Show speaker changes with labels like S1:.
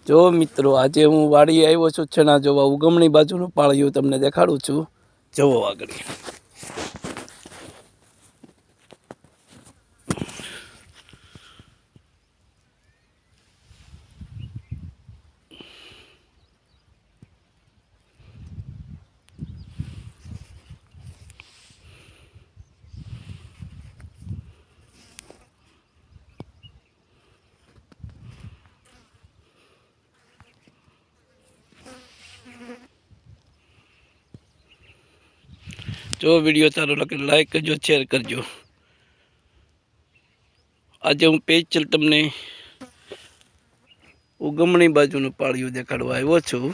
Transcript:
S1: જો મિત્રો આજે હું વાડી આવ્યો છું છેના જોવા ઉગમણી બાજુનું પાળિયું તમને દેખાડું છું જુઓ આગળ जो वीडियो सारो लगे लाइक करजो शेर करजो। आज हूँ पेचल तमने उगमणी बाजू पाळिયું देखाड़वा आव्यो छुं।